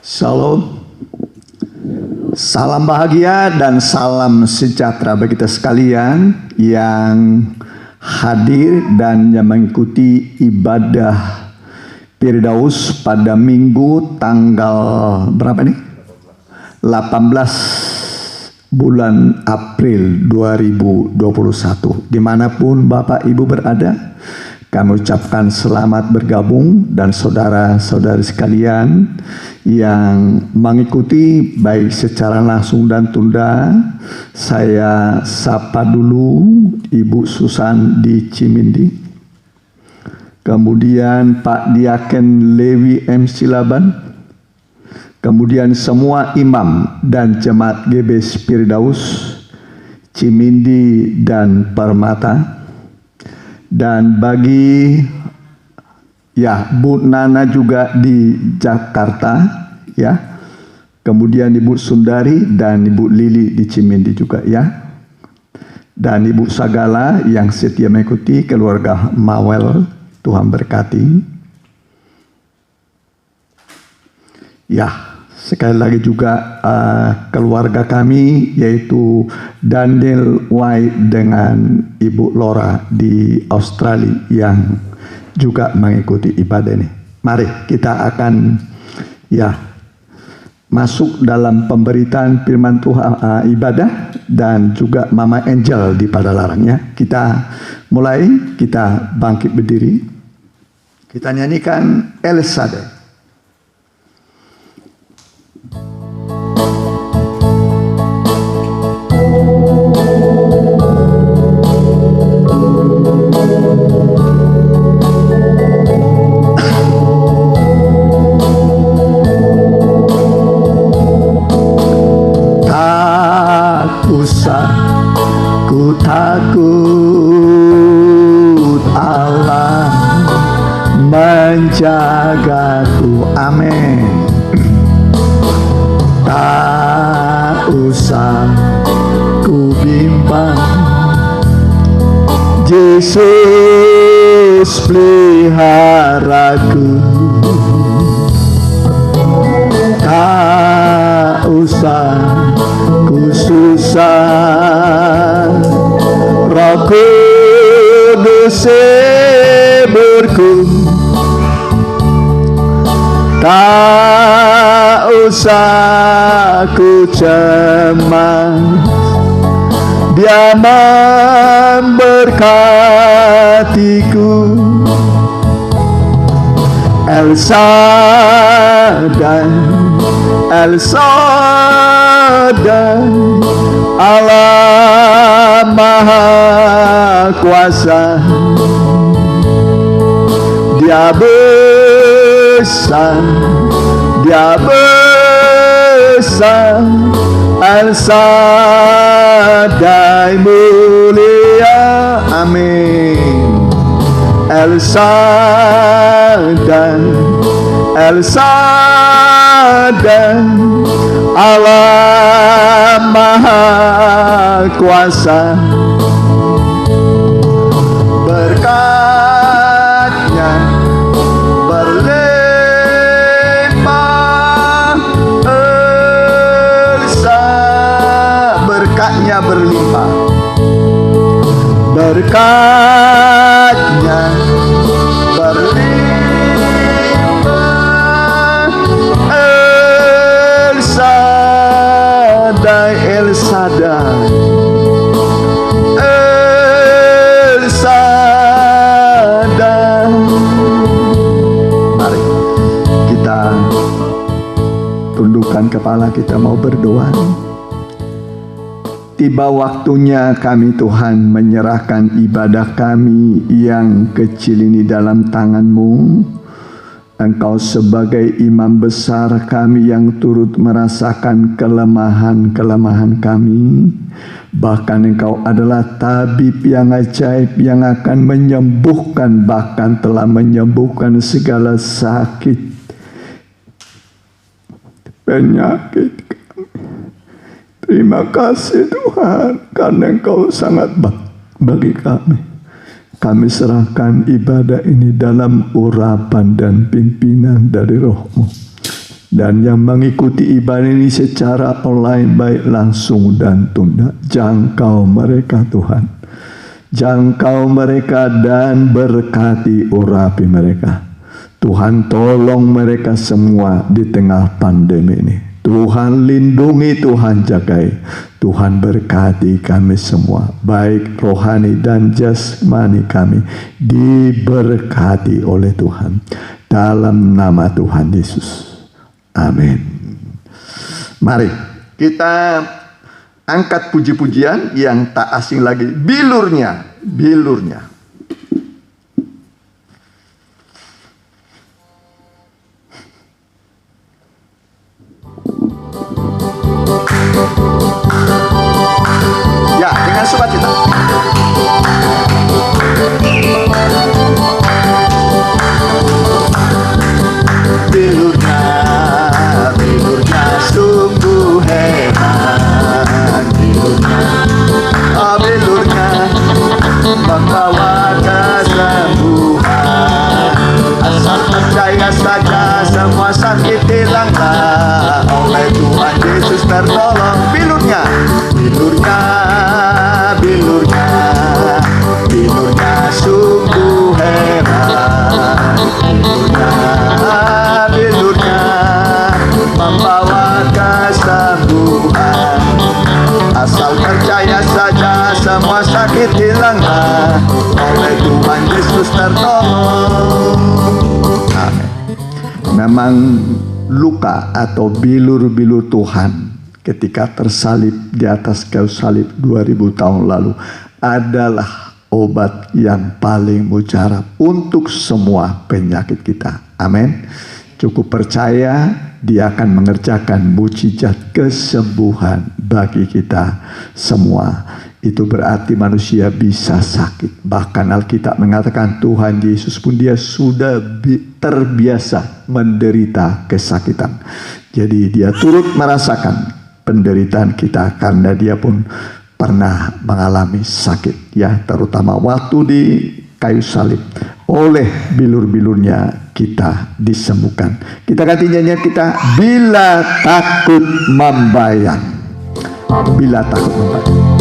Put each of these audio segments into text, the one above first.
Shalom. Salam bahagia dan salam sejahtera bagi kita sekalian yang hadir dan yang mengikuti ibadah Firdaus pada Minggu tanggal berapa nih? 18 bulan April 2021. Dimanapun Bapak Ibu berada, kami ucapkan selamat bergabung, dan saudara-saudari sekalian yang mengikuti baik secara langsung dan tunda, saya sapa dulu Ibu Susan di Cimindi, kemudian Pak Diaken Lewi M. Silaban, kemudian semua imam dan jemaat GBS Firdaus Cimindi dan Permata. Dan bagi Bu Nana juga di Jakarta, kemudian Ibu Sundari dan Ibu Lili di Cimindi juga, dan Ibu Sagala yang setia mengikuti, keluarga Mawel, Tuhan berkati. Sekali lagi juga keluarga kami, yaitu Daniel White dengan Ibu Laura di Australia yang juga mengikuti ibadah ini. Mari kita akan masuk dalam pemberitaan firman Tuhan, ibadah, dan juga Mama Angel di Padalarang. Kita mulai, kita bangkit berdiri, kita nyanyikan El Shaddai. Ku takut, Allah menjagaku, amin. Tak usah ku bimbang, Yesus peliharaku. Tak usah ku susah, Roh Kudus hiburku. Tak usah ku cemas, Dia memberkatiku. El Shaddai, El Shaddai, Allah Maha Kuasa. Dia besar, Dia besar. El Shaddai mulia, amin. El Shaddai, El Shaddai, Allah Maha Kuasa. Berkat-Nya berlimpah, berkat-Nya berlimpah, berkat-Nya berlimpah. El Shaddai, El Shaddai, El Shaddai. Mari kita tundukkan kepala, kita mau berdoa. Tiba waktunya kami Tuhan menyerahkan ibadah kami yang kecil ini dalam tangan-Mu. Engkau sebagai imam besar kami yang turut merasakan kelemahan-kelemahan kami. Bahkan Engkau adalah tabib yang ajaib yang akan menyembuhkan, bahkan telah menyembuhkan segala sakit, penyakit kami. Terima kasih Tuhan, karena Engkau sangat baik bagi kami. Kami serahkan ibadah ini dalam urapan dan pimpinan dari Roh-Mu. Dan yang mengikuti ibadah ini secara online baik langsung dan tunda, jangkau mereka Tuhan. Jangkau mereka dan berkati urapi mereka. Tuhan tolong mereka semua di tengah pandemi ini. Tuhan lindungi, Tuhan jagai. Tuhan berkati kami semua, baik rohani dan jasmani kami, diberkati oleh Tuhan. Dalam nama Tuhan Yesus. Amin. Mari kita angkat puji-pujian yang tak asing lagi. Bilurnya. Ya, dengan sukacita. Bilurnya sungguh hebat. Bilurnya membawa kesembuhan. Asal percaya saja semua sakit hilanglah. Oleh Tuhan Yesus tertolong. Bilurnya sungguh hebat. Bilurnya membawa kesembuhan. Asal percaya saja semua sakit hilanglah. Oleh Tuhan Yesus tertolong. Amin. Memang luka atau bilur-bilur Tuhan ketika tersalib di atas kayu salib 2000 tahun lalu adalah obat yang paling mujarab untuk semua penyakit kita. Amin. Cukup percaya, Dia akan mengerjakan mukjizat kesembuhan bagi kita semua. Itu berarti manusia bisa sakit. Bahkan Alkitab mengatakan Tuhan Yesus pun Dia sudah terbiasa menderita kesakitan. Jadi Dia turut merasakan penderitaan kita karena Dia pun pernah mengalami sakit, ya, terutama waktu di kayu salib. Oleh bilur-bilurnya kita disembuhkan. Kita ganti nyanyian kita, bila takut membayang. Bila takut membayang.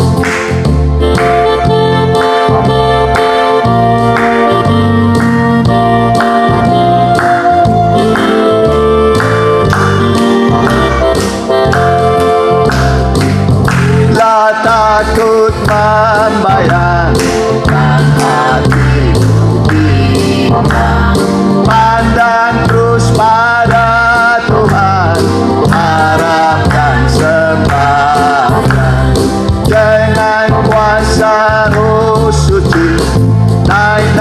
Bila takut membayangkan hatimu bimbang, pandang terus pada Tuhan, harapkan sembahkan. Dengan kuasa Roh Suci, naik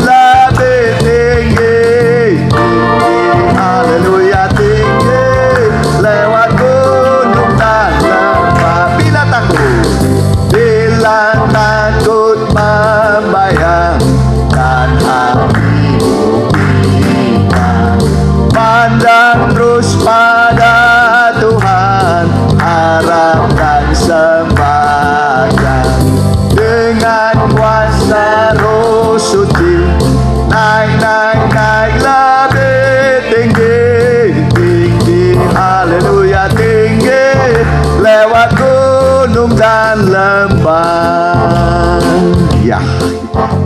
lebih tinggi, haleluya, tinggi lewat gunung dan lembah. Bila takut membayangkan hatimu bimbang, pandang terus pada Tuhan, harapkan sembahkan. Dengan kuasa Roh Suci, naik lebih tinggi, haleluya, tinggi lewat gunung dan lembah. Ya,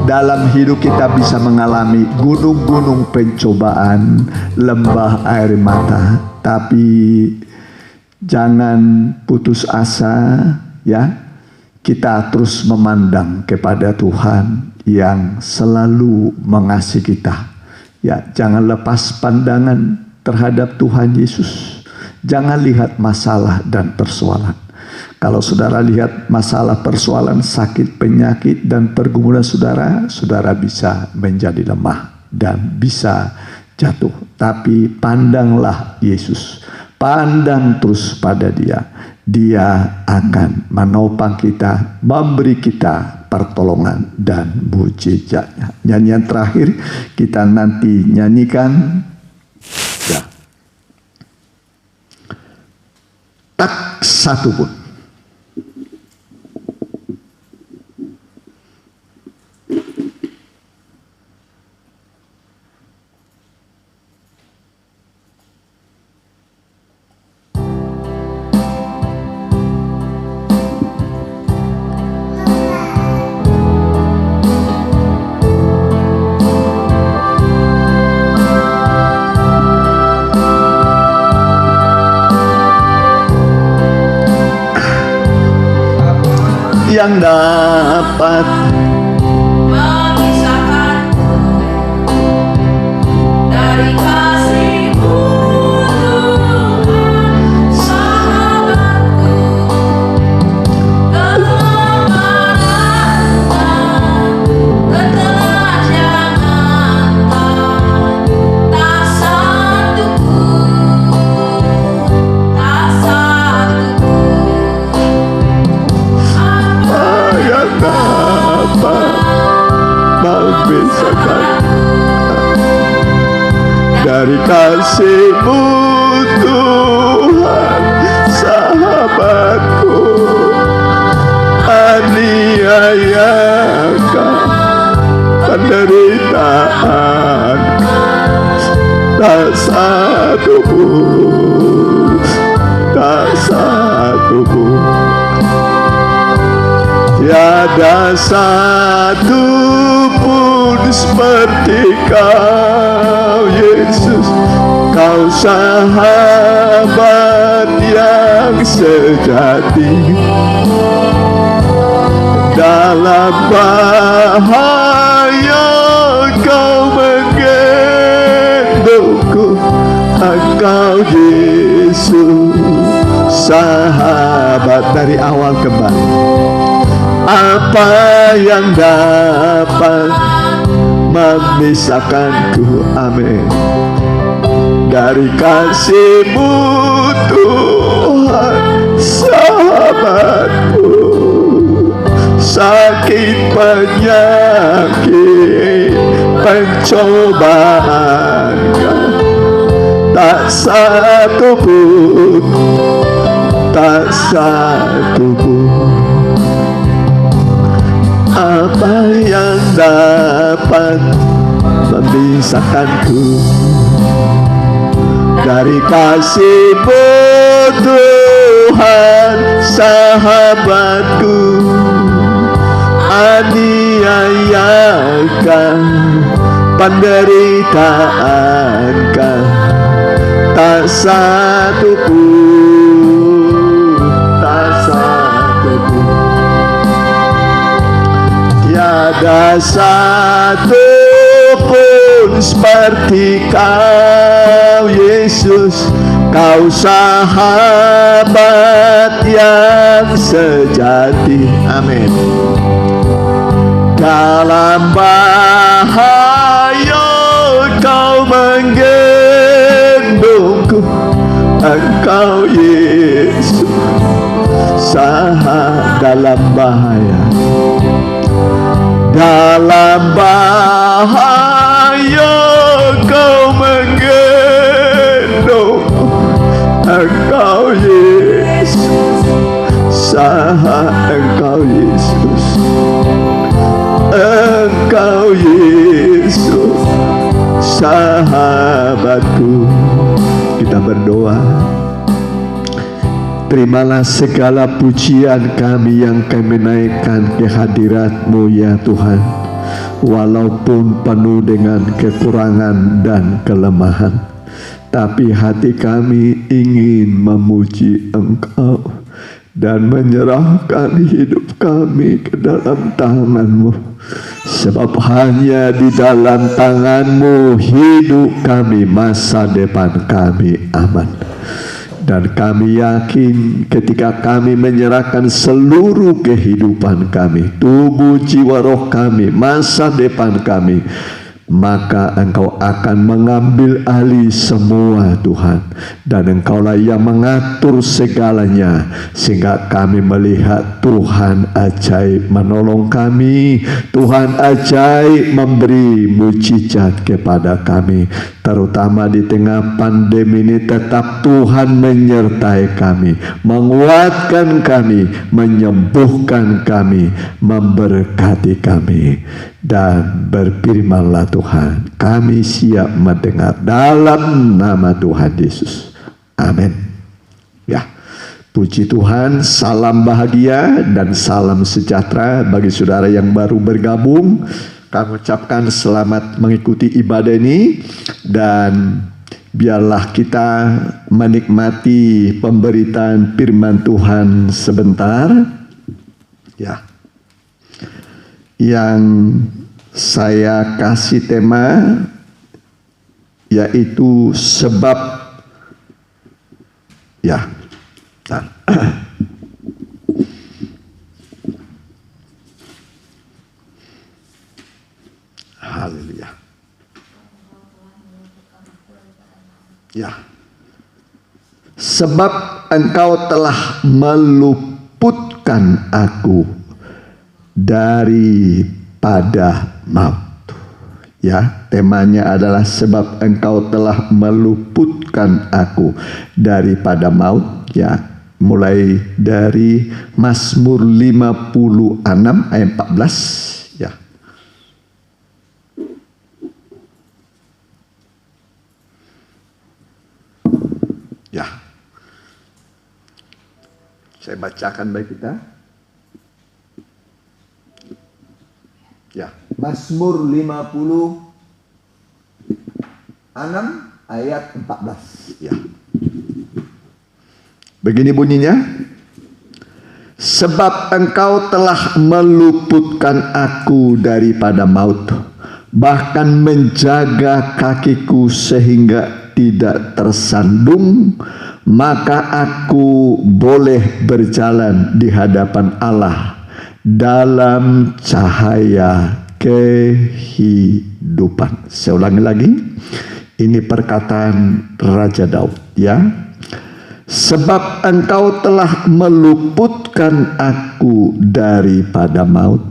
dalam hidup kita bisa mengalami gunung-gunung pencobaan, lembah air mata, tapi jangan putus asa, ya. Kita terus memandang kepada Tuhan yang selalu mengasihi kita. Ya, jangan lepas pandangan terhadap Tuhan Yesus. Jangan lihat masalah dan persoalan. Kalau saudara lihat masalah, persoalan, sakit, penyakit, dan pergumulan saudara, saudara bisa menjadi lemah dan bisa jatuh. Tapi pandanglah Yesus. Pandang terus pada Dia. Dia akan menopang kita, memberi kita pertolongan dan mujizatnya. Nyanyian terakhir kita nanti nyanyikan, ya, tak satu pun. yang dapat memisahkanku dari kasih-Mu, Tuhan, sahabatku. Kelemahan ketelah jangankan, tak satupun yang dapat memisahkan dari kasih-Mu, Tuhan, sahabatku. Aniayakan penderitaan, tak satupun, tak satupun. Tiada satu pun seperti Kau, Yesus. Kau sahabat yang sejati. Dalam bahaya Kau menggendongku. Engkau Yesus, sahabat dari awal ke bawah. Apa yang dapat memisahkanku, amin, dari kasih-Mu, Tuhan, sahabatku. Sakit, penyakit, pencobaan, tak satupun, tak satupun. Apa yang dapat memisahkanku dari kasih-Mu, Tuhan, sahabatku. Aniayakan penderitaan, tak satupun, tak satupun. Tiada satu pun seperti Kau, Yesus. Kau sahabat yang sejati, amin. Dalam bahaya Kau menggendongku. Engkau Yesus, dalam bahaya. Dalam bahaya Kau menggendong. Engkau Yesus, Engkau Yesus, Engkau Yesus, sahabatku. Kita berdoa. Terimalah segala pujian kami yang kami naikkan ke hadirat-Mu, ya Tuhan, walaupun penuh dengan kekurangan dan kelemahan, tapi hati kami ingin memuji Engkau dan menyerahkan hidup kami ke dalam tangan-Mu, sebab hanya di dalam tangan-Mu hidup kami, masa depan kami aman. Dan kami yakin ketika kami menyerahkan seluruh kehidupan kami, tubuh, jiwa, roh kami, masa depan kami, maka Engkau akan mengambil alih semua, Tuhan. Dan Engkaulah yang mengatur segalanya, sehingga kami melihat Tuhan ajaib menolong kami, Tuhan ajaib memberi mujizat kepada kami. Terutama di tengah pandemi ini, tetap Tuhan menyertai kami, menguatkan kami, menyembuhkan kami, memberkati kami. Dan berfirmanlah Tuhan, kami siap mendengar dalam nama Tuhan Yesus. Amin. Ya, puji Tuhan, salam bahagia dan salam sejahtera bagi saudara yang baru bergabung. Kami ucapkan selamat mengikuti ibadah ini, dan biarlah kita menikmati pemberitaan firman Tuhan sebentar. Ya. yang saya kasih tema yaitu sebab ya. Haleluya. Ya. Sebab engkau telah meluputkan aku daripada maut. Ya, temanya adalah sebab engkau telah meluputkan aku daripada maut. Ya, mulai dari Mazmur 56 ayat 14. Ya. Ya. Saya bacakan bagi kita. Ya, Mazmur 56 ayat 14. Ya. Begini bunyinya. Sebab engkau telah meluputkan aku daripada maut, bahkan menjaga kakiku sehingga tidak tersandung, maka aku boleh berjalan di hadapan Allah dalam cahaya kehidupan. Saya ulangi lagi. Ini perkataan Raja Daud, ya. Sebab engkau telah meluputkan aku daripada maut,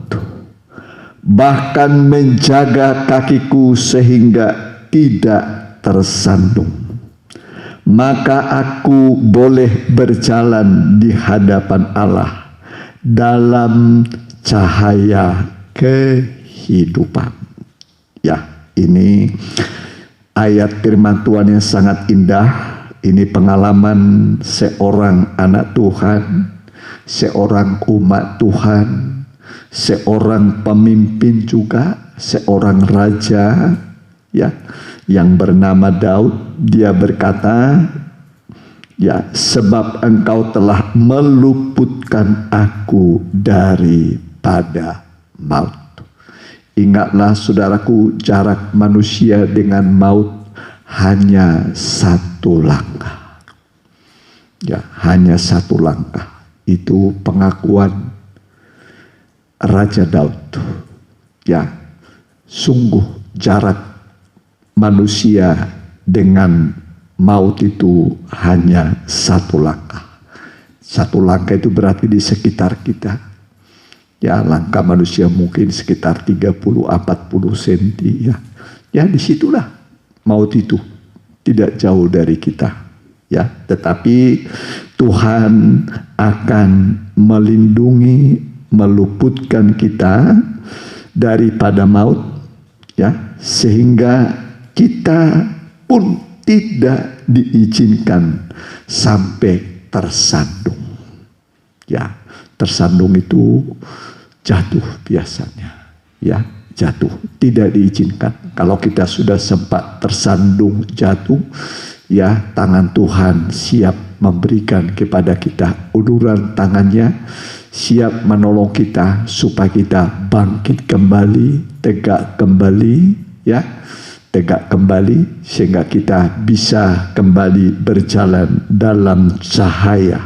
bahkan menjaga kakiku sehingga tidak tersandung, maka aku boleh berjalan di hadapan Allah dalam cahaya kehidupan. Ya, ini ayat firman Tuhan yang sangat indah. Ini pengalaman seorang anak Tuhan, seorang umat Tuhan, seorang pemimpin juga, seorang raja, ya, yang bernama Daud. Dia berkata, ya, sebab engkau telah meluputkan aku daripada maut. Ingatlah saudaraku, jarak manusia dengan maut hanya satu langkah. Ya, hanya satu langkah. Itu pengakuan Raja Daud. Ya, sungguh jarak manusia dengan maut itu hanya satu langkah. Satu langkah itu berarti di sekitar kita. Ya, langkah manusia mungkin sekitar 30-40 senti. Ya, disitulah maut itu tidak jauh dari kita. Ya, tetapi Tuhan akan melindungi, meluputkan kita daripada maut, ya, sehingga kita pun tidak diizinkan sampai tersandung. Ya, tersandung itu jatuh biasanya. Ya, jatuh tidak diizinkan. Kalau kita sudah sempat tersandung jatuh, ya, tangan Tuhan siap memberikan kepada kita uluran tangannya, siap menolong kita supaya kita bangkit kembali, tegak kembali, ya, tegak kembali sehingga kita bisa kembali berjalan dalam cahaya,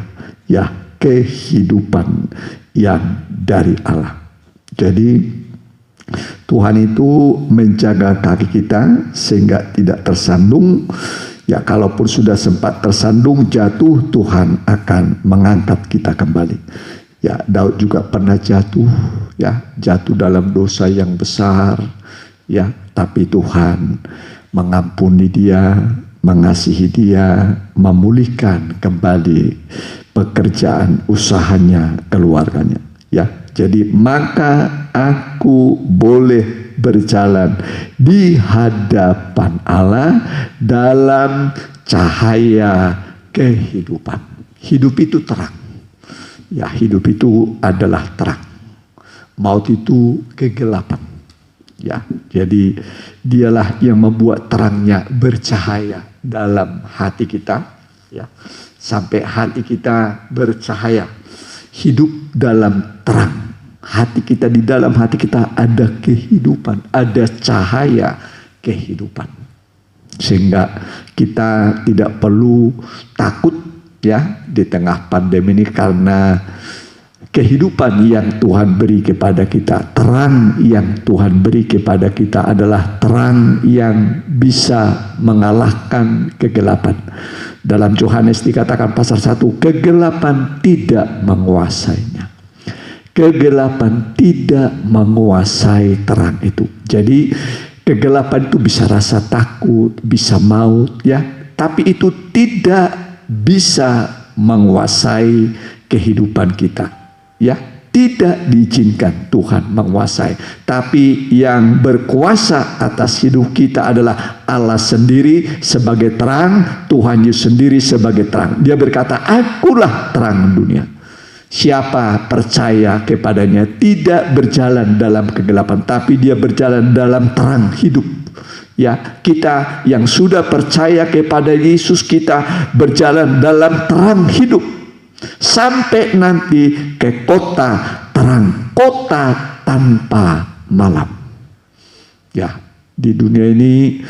ya, kehidupan yang dari Allah. Jadi Tuhan itu menjaga kaki kita sehingga tidak tersandung. Ya, kalaupun sudah sempat tersandung jatuh, Tuhan akan mengangkat kita kembali. Ya, Daud juga pernah jatuh, ya, jatuh dalam dosa yang besar, ya, tapi Tuhan mengampuni dia, mengasihi dia, memulihkan kembali pekerjaan usahanya, keluarganya. Ya, jadi maka aku boleh berjalan di hadapan Allah dalam cahaya kehidupan. Hidup itu terang. Ya, hidup itu adalah terang. Maut itu kegelapan. Ya, jadi dialah yang membuat terangnya bercahaya dalam hati kita. Ya, sampai hati kita bercahaya. Hidup dalam terang. hati kita, di dalam hati kita ada kehidupan, ada cahaya kehidupan. Sehingga kita tidak perlu takut ya di tengah pandemi ini, karena kehidupan yang Tuhan beri kepada kita, terang yang Tuhan beri kepada kita adalah terang yang bisa mengalahkan kegelapan. Dalam Yohanes dikatakan pasal 1, kegelapan tidak menguasainya. Kegelapan tidak menguasai terang itu. Jadi kegelapan itu bisa rasa takut, bisa maut ya, tapi itu tidak bisa menguasai kehidupan kita. Ya, tidak diizinkan Tuhan menguasai. Tapi yang berkuasa atas hidup kita adalah Allah sendiri sebagai terang, Tuhan Yesus sendiri sebagai terang. Dia berkata, akulah terang dunia. Siapa percaya kepadanya tidak berjalan dalam kegelapan, tapi dia berjalan dalam terang hidup. Ya, kita yang sudah percaya kepada Yesus, kita berjalan dalam terang hidup. Sampai nanti ke kota terang, kota tanpa malam. Ya, di dunia ini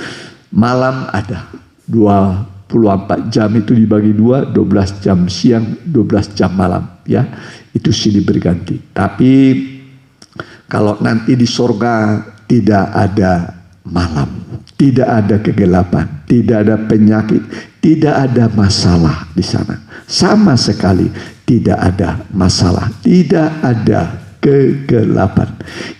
malam ada 24 jam itu dibagi 2, 12 jam siang, 12 jam malam. Ya, itu silih berganti. Tapi kalau nanti di sorga tidak ada malam, tidak ada kegelapan, tidak ada penyakit, tidak ada masalah di sana. Sama sekali tidak ada masalah, tidak ada kegelapan.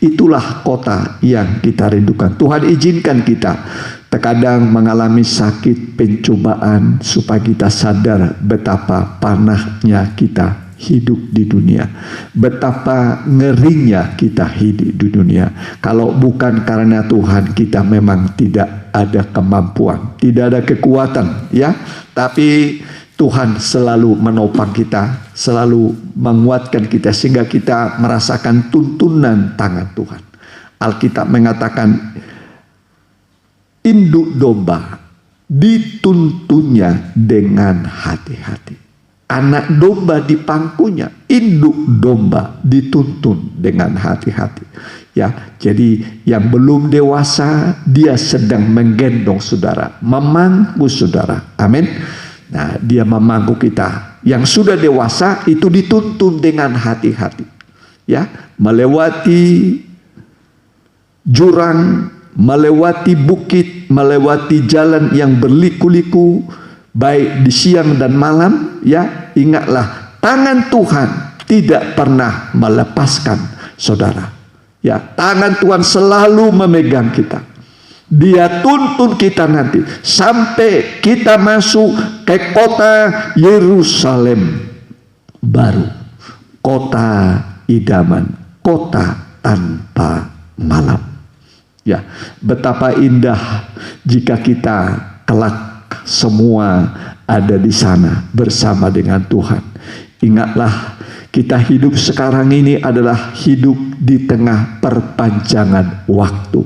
Itulah kota yang kita rindukan. Tuhan izinkan kita terkadang mengalami sakit, pencobaan, supaya kita sadar betapa panahnya kita hidup di dunia, betapa ngerinya kita hidup di dunia. Kalau bukan karena Tuhan, kita memang tidak ada kemampuan, tidak ada kekuatan ya. Tapi Tuhan selalu menopang kita, selalu menguatkan kita, sehingga kita merasakan tuntunan tangan Tuhan. Alkitab mengatakan, induk domba dituntunnya dengan hati-hati. Anak domba di pangkunya, induk domba dituntun dengan hati-hati. Ya, jadi yang belum dewasa dia sedang menggendong saudara, memangku saudara. Amin. Nah, dia memangku kita. Yang sudah dewasa itu dituntun dengan hati-hati. Ya, melewati jurang, melewati bukit, melewati jalan yang berliku-liku, baik di siang dan malam, ya, ingatlah tangan Tuhan tidak pernah melepaskan saudara. Ya, tangan Tuhan selalu memegang kita. Dia tuntun kita nanti sampai kita masuk ke kota Yerusalem baru, kota idaman, kota tanpa malam. Ya, betapa indah jika kita kelak semua ada di sana bersama dengan Tuhan. Ingatlah, kita hidup sekarang ini adalah hidup di tengah perpanjangan waktu.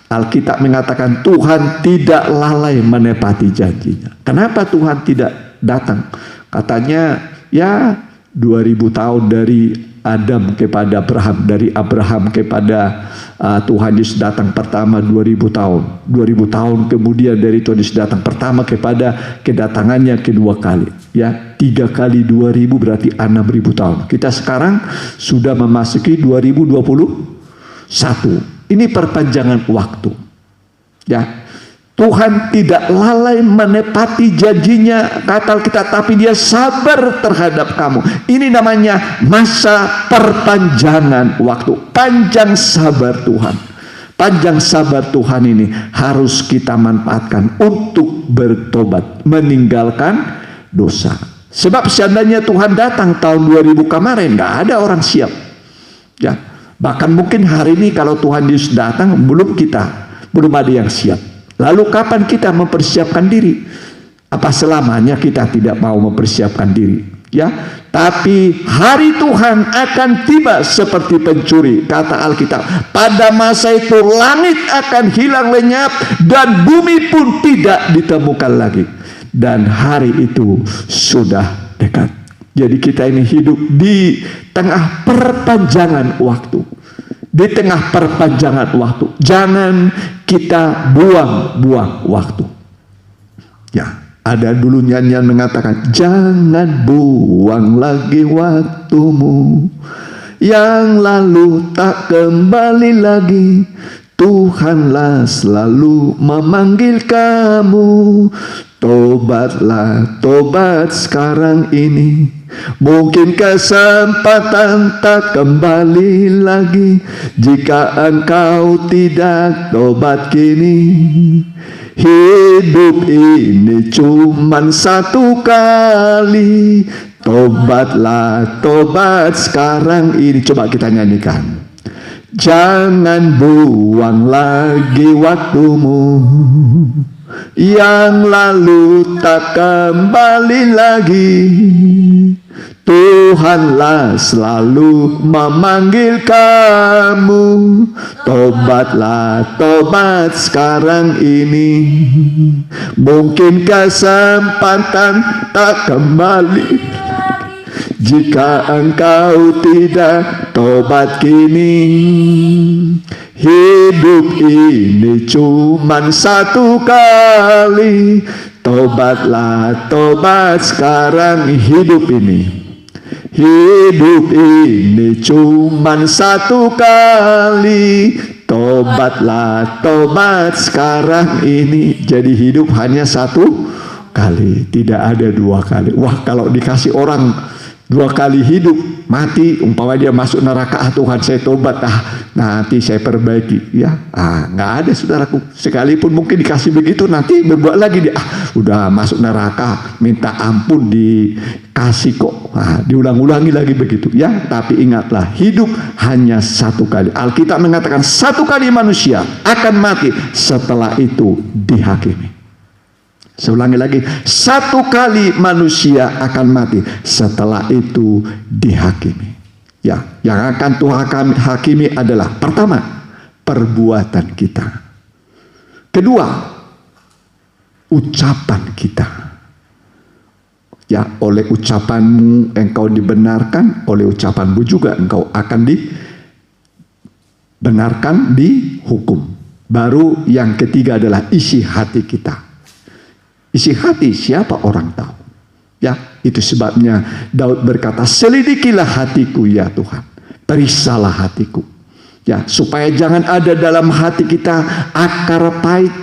Alkitab mengatakan Tuhan tidak lalai menepati janjinya. Kenapa Tuhan tidak datang? Katanya ya 2000 tahun dari Adam kepada Abraham, dari Abraham kepada Tuhan Yesus datang pertama 2000 tahun. 2000 tahun kemudian dari Tuhan Yesus datang pertama kepada kedatangannya kedua kali. Ya, 3 kali 2000 berarti 6000 tahun. Kita sekarang sudah memasuki 2021. Ini perpanjangan waktu. Ya, Tuhan tidak lalai menepati janjinya, kata kita, tapi dia sabar terhadap kamu. Ini namanya masa perpanjangan waktu. Panjang sabar Tuhan. Panjang sabar Tuhan ini harus kita manfaatkan untuk bertobat, meninggalkan dosa. Sebab seandainya Tuhan datang tahun 2000 kemarin, nggak ada orang siap. Ya, bahkan mungkin hari ini kalau Tuhan Yesus datang, belum ada yang siap. Lalu kapan kita mempersiapkan diri? Apa selamanya kita tidak mau mempersiapkan diri? Ya, tapi hari Tuhan akan tiba seperti pencuri, kata Alkitab. Pada masa itu langit akan hilang lenyap dan bumi pun tidak ditemukan lagi. Dan hari itu sudah dekat. Jadi kita ini hidup di tengah perpanjangan waktu. Di tengah perpanjangan waktu. Jangan kita buang-buang waktu. Ya, ada dulu nyanyian mengatakan, jangan buang lagi waktumu yang lalu tak kembali lagi. Tuhanlah selalu memanggil kamu. Tobatlah, tobat sekarang ini. Mungkin kesempatan tak kembali lagi jika engkau tidak tobat kini. Hidup ini cuman satu kali. Tobatlah, tobat sekarang ini. Coba kita nyanyikan. Jangan buang lagi waktumu yang lalu tak kembali lagi. Tuhanlah selalu memanggil kamu. Tobatlah, tobat sekarang ini. Mungkin kesempatan tak kembali jika engkau tidak tobat kini. Hidup ini cuman satu kali. Tobatlah, tobat sekarang. Hidup ini cuman satu kali. Tobatlah, tobat sekarang ini. Jadi hidup hanya satu kali, tidak ada dua kali. Wah, kalau dikasih orang 2 kali hidup, mati, umpama dia masuk neraka, Tuhan saya tobat, nanti saya perbaiki, ya, nggak ada saudaraku. Sekalipun mungkin dikasih begitu, nanti berbuat lagi dia, udah masuk neraka, minta ampun dikasih kok, diulang-ulangi lagi begitu, ya. Tapi ingatlah, hidup hanya satu kali. Alkitab mengatakan 1 kali manusia akan mati, setelah itu dihakimi. Saya ulangi lagi, 1 kali manusia akan mati, setelah itu dihakimi. Ya, yang akan Tuhan hakimi adalah pertama, perbuatan kita. Kedua, ucapan kita. Ya, oleh ucapanmu engkau dibenarkan, oleh ucapanmu juga engkau akan dibenarkan, dihukum. Baru yang ketiga adalah isi hati kita. Isi hati siapa orang tahu. Ya, itu sebabnya Daud berkata, selidikilah hatiku ya Tuhan, periksalah hatiku. Ya, supaya jangan ada dalam hati kita akar pahit,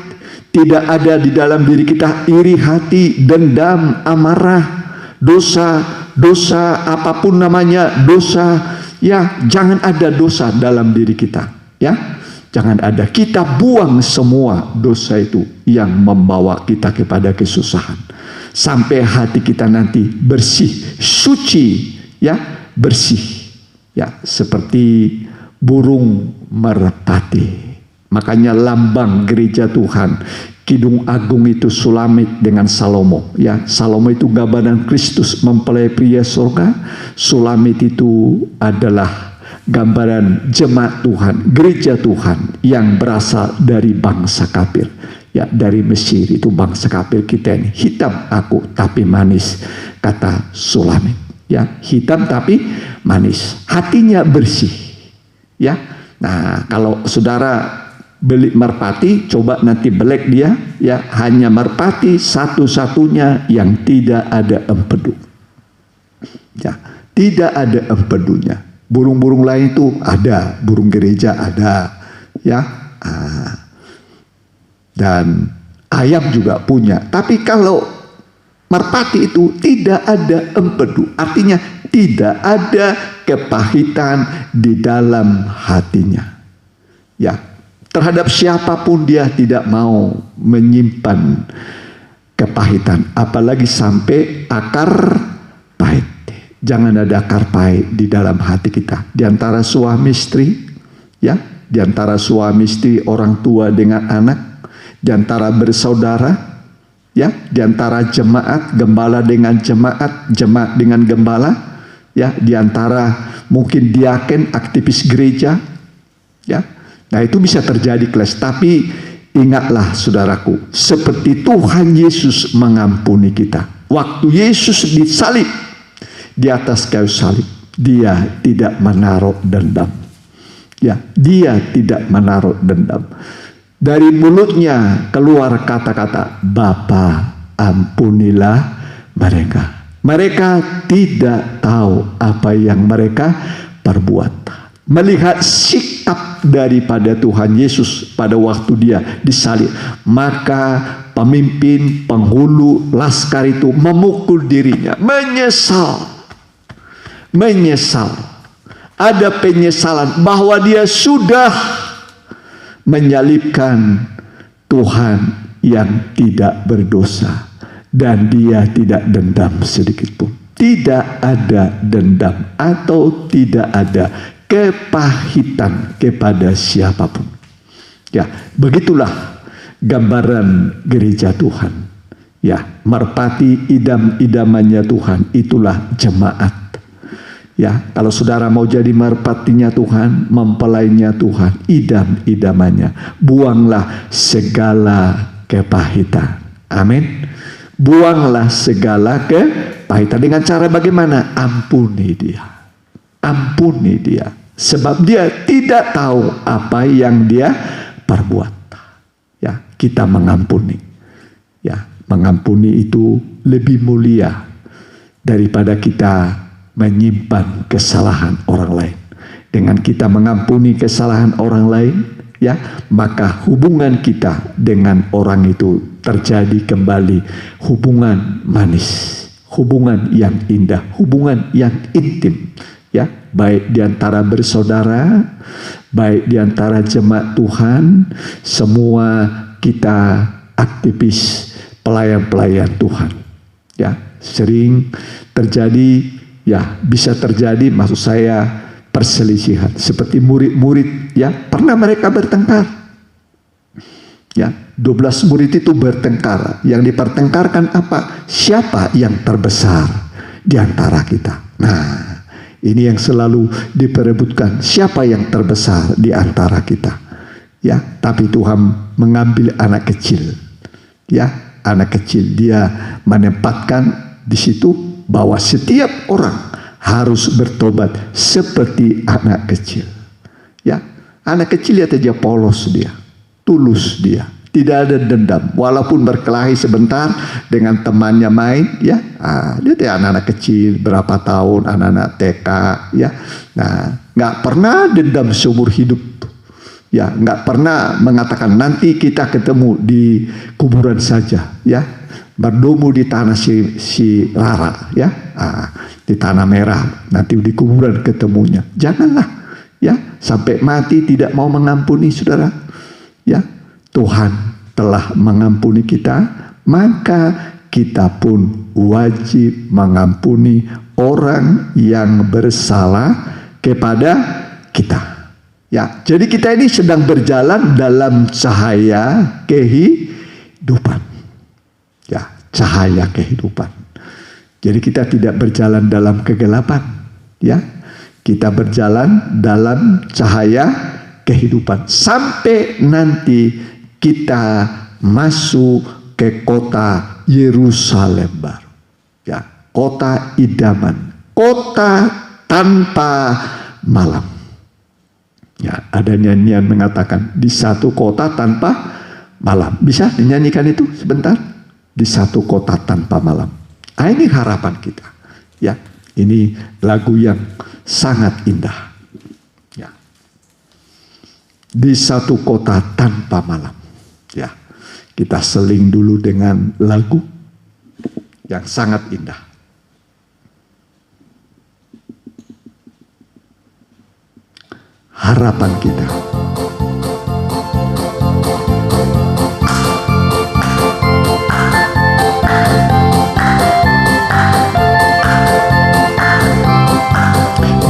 tidak ada di dalam diri kita iri hati, dendam, amarah, dosa apapun namanya, dosa. Ya, jangan ada dosa dalam diri kita. Ya. Jangan ada, kita buang semua dosa itu yang membawa kita kepada kesusahan. Sampai hati kita nanti bersih, suci, ya, bersih. Ya, seperti burung merpati. Makanya lambang gereja Tuhan, Kidung Agung itu Sulamit dengan Salomo. Ya, Salomo itu gambaran Kristus mempelai pria surga. Sulamit itu adalah gambaran jemaat Tuhan, gereja Tuhan yang berasal dari bangsa kafir. Ya, dari Mesir itu bangsa kafir kita ini. Hitam aku tapi manis, kata Sulamit. Ya, hitam tapi manis. Hatinya bersih. Ya. Nah, kalau saudara beli merpati, coba nanti belek dia, ya, hanya merpati satu-satunya yang tidak ada empedu. Ya, tidak ada empedunya. Burung-burung lain itu ada, burung gereja ada, ya, dan ayam juga punya. Tapi kalau merpati itu tidak ada empedu, artinya tidak ada kepahitan di dalam hatinya. Ya, terhadap siapapun dia tidak mau menyimpan kepahitan, apalagi sampai akar pahit. Jangan ada akar pahit di dalam hati kita. Di antara suami istri, ya, di antara suami istri, orang tua dengan anak, di antara bersaudara, ya, di antara jemaat, gembala dengan jemaat, jemaat dengan gembala, ya, di antara mungkin diaken, aktivis gereja, ya. Nah, itu bisa terjadi kelas. Tapi ingatlah saudaraku, seperti Tuhan Yesus mengampuni kita. Waktu Yesus disalib, di atas kayu salib, dia tidak menaruh dendam. Ya, dia tidak menaruh dendam. Dari mulutnya keluar kata-kata, Bapa, ampunilah mereka. Mereka tidak tahu apa yang mereka perbuat. Melihat sikap daripada Tuhan Yesus pada waktu dia disalib, maka pemimpin penghulu laskar itu memukul dirinya, menyesal. Ada penyesalan bahwa dia sudah menyalibkan Tuhan yang tidak berdosa, dan dia tidak dendam sedikit pun. Tidak ada dendam atau tidak ada kepahitan kepada siapapun. Ya, begitulah gambaran gereja Tuhan. Ya, merpati idam-idamannya Tuhan, itulah jemaat. Ya, kalau saudara mau jadi merpatinya Tuhan, mempelainya Tuhan, idam-idamannya, buanglah segala kepahitan. Amin. Buanglah segala kepahitan. Dengan cara bagaimana? Ampuni dia. Ampuni dia. Sebab dia tidak tahu apa yang dia perbuat. Ya, kita mengampuni. Ya, mengampuni itu lebih mulia daripada kita menyimpan kesalahan orang lain. Dengan kita mengampuni kesalahan orang lain, ya, maka hubungan kita dengan orang itu terjadi kembali hubungan manis, hubungan yang indah, hubungan yang intim. Ya, baik diantara bersaudara, baik diantara jemaat Tuhan, semua kita aktivis pelayan-pelayan Tuhan. Ya, sering terjadi, ya bisa terjadi, maksud saya perselisihan. Seperti murid-murid, ya pernah mereka bertengkar. Ya, 12 murid itu bertengkar. Yang dipertengkarkan apa? Siapa yang terbesar di antara kita? Nah, ini yang selalu diperebutkan, siapa yang terbesar di antara kita. Ya, tapi Tuhan mengambil anak kecil. Ya, anak kecil, dia menempatkan di situ bahwa setiap orang harus bertobat seperti anak kecil. Ya, anak kecil lihat aja polos dia, tulus dia. Tidak ada dendam, walaupun berkelahi sebentar dengan temannya main, ya. Dia anak-anak kecil berapa tahun, anak-anak TK, ya. Nah, nggak pernah dendam seumur hidup, ya. Nggak pernah mengatakan nanti kita ketemu di kuburan saja, ya. Berdomu di tanah si Rara, ya, di tanah merah, nanti di kuburan ketemunya. Janganlah, ya, sampai mati tidak mau mengampuni saudara, ya. Tuhan telah mengampuni kita, maka kita pun wajib mengampuni orang yang bersalah kepada kita. Ya, jadi kita ini sedang berjalan dalam cahaya kehidupan. Ya, cahaya kehidupan. Jadi kita tidak berjalan dalam kegelapan, ya. Kita berjalan dalam cahaya kehidupan sampai nanti kita masuk ke kota Yerusalem baru. Ya, kota idaman, kota tanpa malam. Ya, ada nyanyian mengatakan di satu kota tanpa malam. Bisa dinyanyikan itu sebentar? Di satu kota tanpa malam. Ini harapan kita. Ya, ini lagu yang sangat indah. Ya. Di satu kota tanpa malam. Ya, kita seling dulu dengan lagu yang sangat indah. Harapan kita.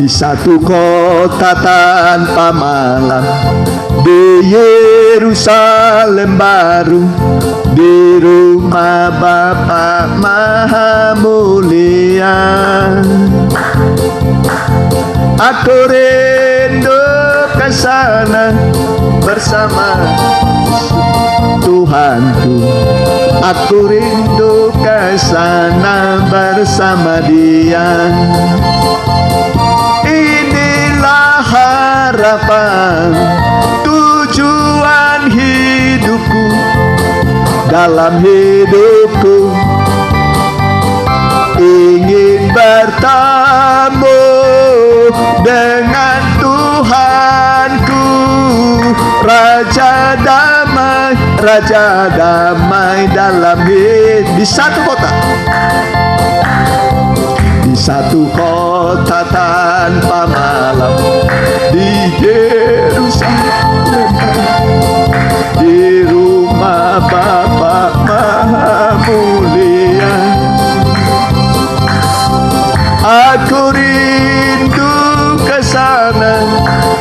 Di satu kota tanpa malam, di Yerusalem baru, di rumah Bapa Maha Mulia. Aku rindu ke sana bersama Tuhanku, Aku rindu ke sana bersama Dia. Inilah harapan, tujuan hidupku, dalam hidupku ingin bertemu dengan Tuhanku, Raja damai, Raja damai dalam hidup. Di satu kota, di satu kota tanpa malam, di Yerusalem, di rumah Bapa Maha Mulia. Aku rindu ke sana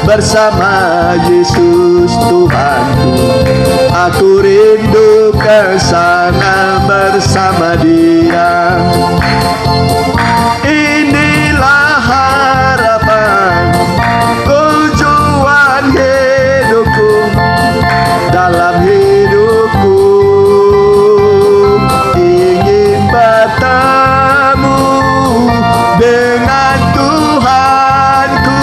bersama Yesus Tuhanku. Aku rindu ke sana bersama Dia. Inilah harapan, tujuan hidupku, dalam hidupku ingin bertemu dengan Tuhanku,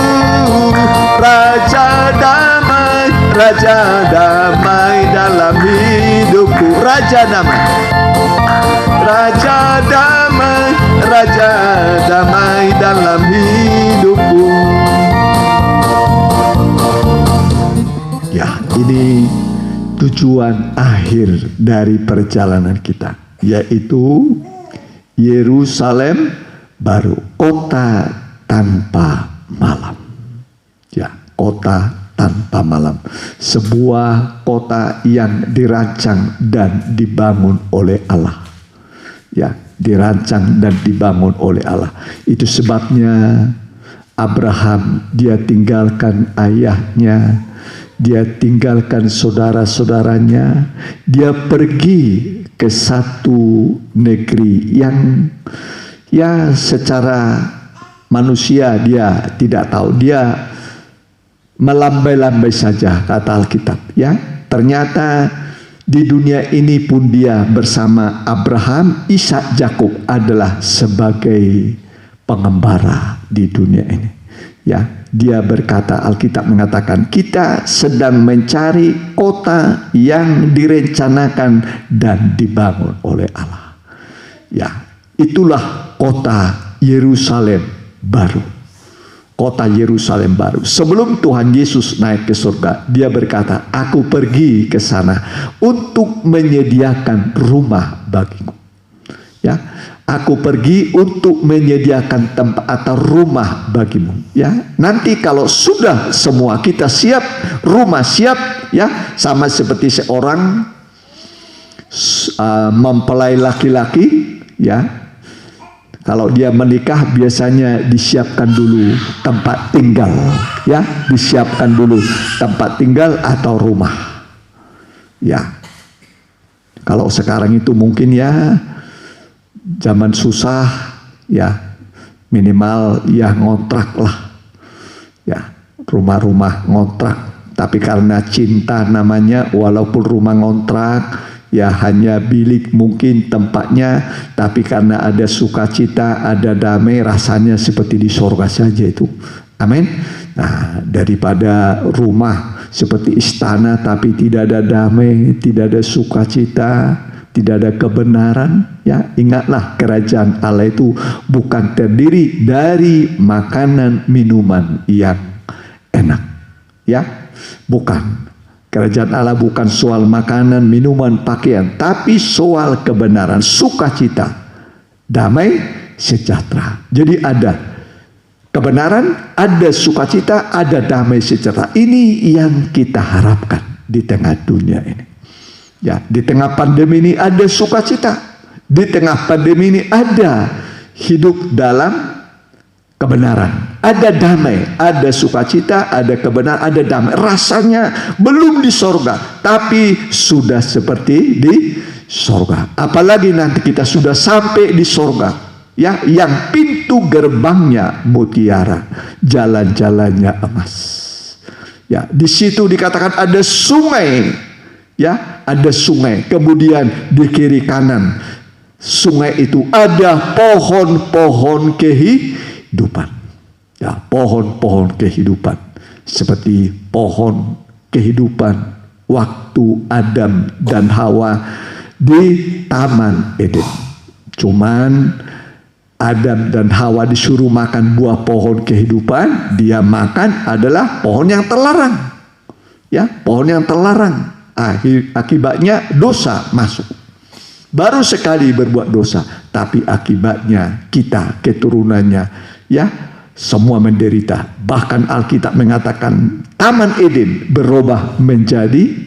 Raja damai, Raja damai dalam hidupku. Raja damai, Raja damai, Raja damai dalam hidupku. Ya, ini tujuan akhir dari perjalanan kita, yaitu Yerusalem baru, kota tanpa malam. Ya, kota tanpa malam. Sebuah kota yang dirancang dan dibangun oleh Allah. Ya, dirancang dan dibangun oleh Allah. Itu sebabnya Abraham, dia tinggalkan ayahnya, dia tinggalkan saudara-saudaranya, dia pergi ke satu negeri yang ya secara manusia dia tidak tahu, dia melambai-lambai saja, kata Alkitab. Ya, ternyata di dunia ini pun dia bersama Abraham, Ishak, Yakub adalah sebagai pengembara di dunia ini. Ya, dia berkata, Alkitab mengatakan, kita sedang mencari kota yang direncanakan dan dibangun oleh Allah. Ya, itulah kota Yerusalem baru. Kota Yerusalem baru. Sebelum Tuhan Yesus naik ke surga, dia berkata, aku pergi ke sana untuk menyediakan rumah bagimu. Ya, aku pergi untuk menyediakan tempat atau rumah bagimu. Ya, nanti kalau sudah semua kita siap, rumah siap, ya, sama seperti seorang mempelai laki-laki, ya. Kalau dia menikah biasanya disiapkan dulu tempat tinggal, ya, disiapkan dulu tempat tinggal atau rumah. Ya. Kalau sekarang itu mungkin ya zaman susah, ya, minimal ya ngontrak lah. Ya, rumah-rumah ngontrak. Tapi karena cinta namanya, walaupun rumah ngontrak, ya hanya bilik mungkin tempatnya, tapi karena ada sukacita, ada damai, rasanya seperti di sorga saja itu. Amin. Nah, daripada rumah seperti istana tapi tidak ada damai, tidak ada sukacita, tidak ada kebenaran, ya ingatlah kerajaan Allah itu bukan terdiri dari makanan minuman yang enak. Ya, bukan. Kerajaan Allah bukan soal makanan, minuman, pakaian, tapi soal kebenaran, sukacita, damai, sejahtera. Jadi ada kebenaran, ada sukacita, ada damai, sejahtera. Ini yang kita harapkan di tengah dunia ini. Ya, di tengah pandemi ini ada sukacita, di tengah pandemi ini ada hidup dalam kebenaran, ada damai, ada sukacita, ada kebenaran, ada damai. Rasanya belum di sorga, tapi sudah seperti di sorga. Apalagi nanti kita sudah sampai di sorga, ya, yang pintu gerbangnya mutiara, jalan-jalannya emas. Ya, di situ dikatakan ada sungai Ya, ada sungai. Kemudian di kiri kanan sungai itu ada pohon-pohon kehidupan. Ya, pohon-pohon kehidupan. Seperti pohon kehidupan waktu Adam dan Hawa di Taman Eden. Cuman Adam dan Hawa disuruh makan buah pohon kehidupan, dia makan adalah pohon yang terlarang. Ya, pohon yang terlarang. Akibatnya dosa masuk. Baru sekali berbuat dosa, tapi akibatnya kita keturunannya ya semua menderita. Bahkan Alkitab mengatakan Taman Eden berubah menjadi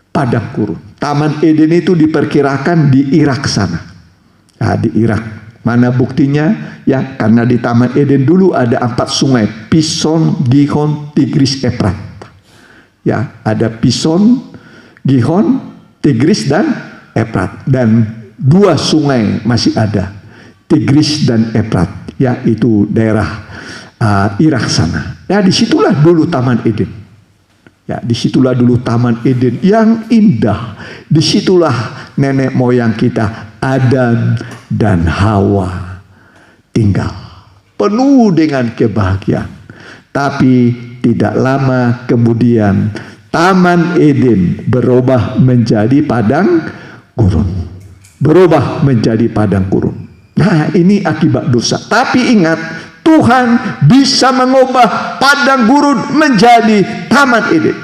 padang gurun. Taman Eden itu diperkirakan di Irak sana. Nah, di Irak. Mana buktinya? Ya, karena di Taman Eden dulu ada 4 sungai: Pison, Gihon, Tigris, Efrat. Ya, ada Pison, Gihon, Tigris, dan Efrat. Dan 2 sungai masih ada, Tigris dan Efrat. Ya, itu daerah Irak sana. Ya, disitulah dulu Taman Eden. Ya, disitulah dulu Taman Eden yang indah. Disitulah nenek moyang kita Adam dan Hawa tinggal, penuh dengan kebahagiaan. Tapi tidak lama kemudian Taman Eden berubah menjadi padang gurun. Berubah menjadi padang gurun. Nah, ini akibat dosa. Tapi ingat, Tuhan bisa mengubah padang gurun menjadi Taman Eden.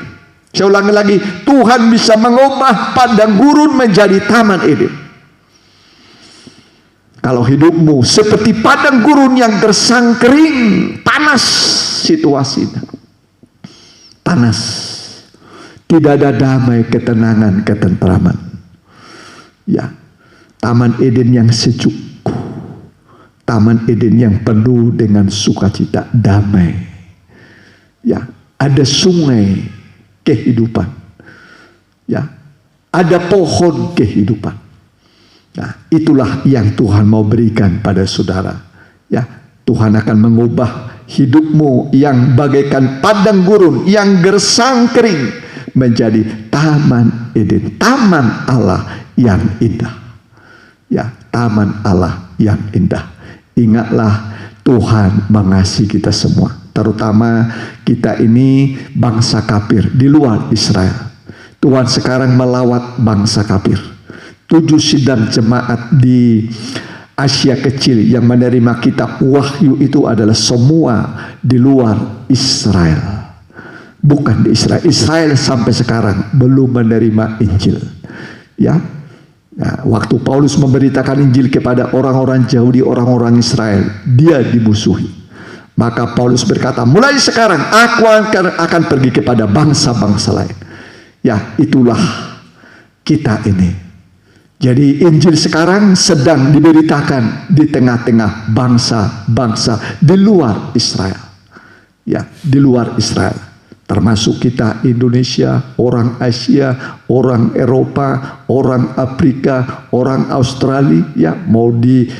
Saya ulangi lagi, Tuhan bisa mengubah padang gurun menjadi Taman Eden. Kalau hidupmu seperti padang gurun yang gersang kering, panas situasinya, panas, tidak ada damai, ketenangan, ketentraman. Ya, Taman Eden yang sejuk, Taman Eden yang penuh dengan sukacita, damai. Ya, ada sungai kehidupan. Ya, ada pohon kehidupan. Nah, itulah yang Tuhan mau berikan pada saudara. Ya, Tuhan akan mengubah hidupmu yang bagaikan padang gurun yang gersang kering menjadi Taman Eden, Taman Allah yang indah. Ya, Taman Allah yang indah. Ingatlah, Tuhan mengasihi kita semua, terutama kita ini bangsa kafir di luar Israel. Tuhan sekarang melawat bangsa kafir. 7 sidang jemaat di Asia Kecil yang menerima kitab Wahyu itu adalah semua di luar Israel. Bukan di Israel. Israel sampai sekarang belum menerima Injil. Ya. Nah, waktu Paulus memberitakan Injil kepada orang-orang Yahudi, orang-orang Israel, dia dimusuhi. Maka Paulus berkata, mulai sekarang aku akan pergi kepada bangsa-bangsa lain. Ya, itulah kita ini. Jadi Injil sekarang sedang diberitakan di tengah-tengah bangsa-bangsa di luar Israel. Ya, di luar Israel. Termasuk kita Indonesia, orang Asia, orang Eropa, orang Afrika, orang Australia. Ya, mau di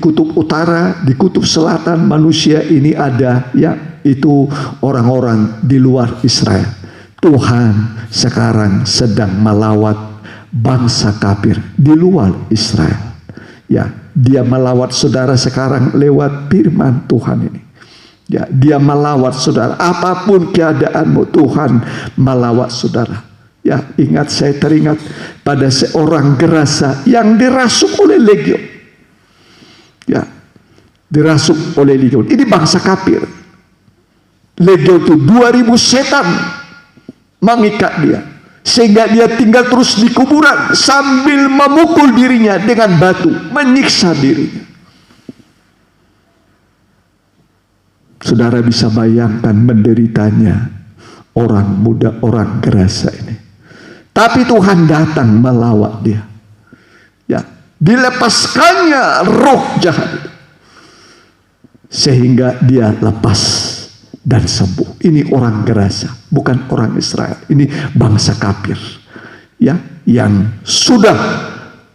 kutub utara, di kutub selatan manusia ini ada. Ya, itu orang-orang di luar Israel. Tuhan sekarang sedang melawat bangsa kafir di luar Israel. Ya, dia melawat saudara sekarang lewat firman Tuhan ini. Ya, dia melawat saudara. Apapun keadaanmu, Tuhan melawat saudara. Ya, ingat, saya teringat pada seorang Gerasa yang dirasuk oleh legion. Ya, dirasuk oleh legion. Ini bangsa kafir. Legion itu 2000 setan mengikat dia, sehingga dia tinggal terus di kuburan sambil memukul dirinya dengan batu, menyiksa dirinya. Saudara bisa bayangkan menderitanya orang muda, orang Gerasa ini. Tapi Tuhan datang melawat dia. Ya, dilepaskannya roh jahat, sehingga dia lepas dan sembuh. Ini orang Gerasa, bukan orang Israel. Ini bangsa kafir, ya, yang sudah